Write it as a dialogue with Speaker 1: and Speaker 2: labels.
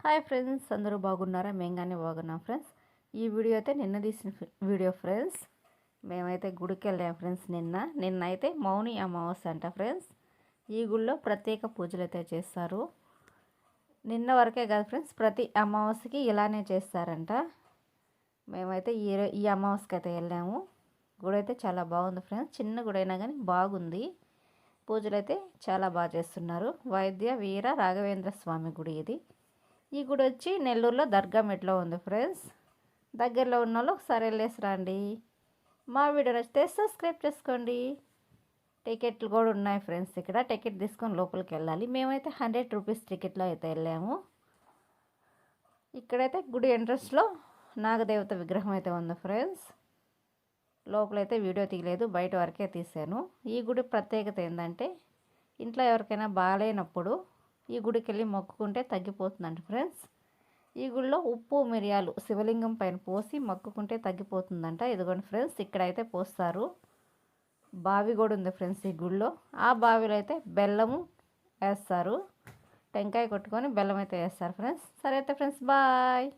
Speaker 1: Hi friends, అందరూ బాగున్నారా? మేము కానీ బాగున్నాం ఫ్రెండ్స్. ఈ వీడియో అయితే నిన్న తీసిన వీడియో ఫ్రెండ్స్. మేమైతే గుడికి వెళ్ళాం ఫ్రెండ్స్. నిన్న అయితే మౌని అమావాస్య అంట ఫ్రెండ్స్. ఈ గుడిలో ప్రత్యేక పూజలు అయితే చేస్తారు. నిన్న వరకే కాదు ఫ్రెండ్స్, ప్రతి అమావాస్యకి ఇలానే చేస్తారంట. మేమైతే ఈ అమావాస్యకి అయితే వెళ్ళాము. గుడి అయితే చాలా బాగుంది ఫ్రెండ్స్. చిన్న గుడి అయినా కానీ బాగుంది. పూజలు అయితే చాలా బాగా చేస్తున్నారు. వైద్య వీర రాఘవేంద్ర స్వామి గుడి ఇది. ఈ గుడి వచ్చి నెల్లూరులో దర్గా మెట్లో ఉంది ఫ్రెండ్స్. దగ్గరలో ఉన్న వాళ్ళు ఒకసారి వెళ్ళేసి రండి. మా వీడియో నచ్చితే సబ్స్క్రైబ్ చేసుకోండి. టికెట్లు కూడా ఉన్నాయి ఫ్రెండ్స్. ఇక్కడ టికెట్ తీసుకొని లోపలికి వెళ్ళాలి. మేమైతే 100 రూపీస్ టికెట్లో అయితే వెళ్ళాము. ఇక్కడైతే గుడి ఎంట్రన్స్లో నాగదేవత విగ్రహం అయితే ఉంది ఫ్రెండ్స్. లోపలైతే వీడియో తీయలేదు, బయట వరకే తీసాను. ఈ గుడి ప్రత్యేకత ఏంటంటే, ఇంట్లో ఎవరికైనా బాగాలేనప్పుడు ఈ గుడికి వెళ్ళి మొక్కుకుంటే తగ్గిపోతుందంట ఫ్రెండ్స్. ఈ గుడిలో ఉప్పు మిరియాలు శివలింగం పైన పోసి మొక్కుకుంటే తగ్గిపోతుందంట. ఇదిగోండి ఫ్రెండ్స్, ఇక్కడైతే పోస్తారు. బావి కూడా ఉంది ఫ్రెండ్స్ ఈ గుడిలో. ఆ బావిలో అయితే బెల్లము వేస్తారు. టెంకాయ కొట్టుకొని బెల్లం అయితే వేస్తారు ఫ్రెండ్స్. సరే అయితే ఫ్రెండ్స్, బాయ్.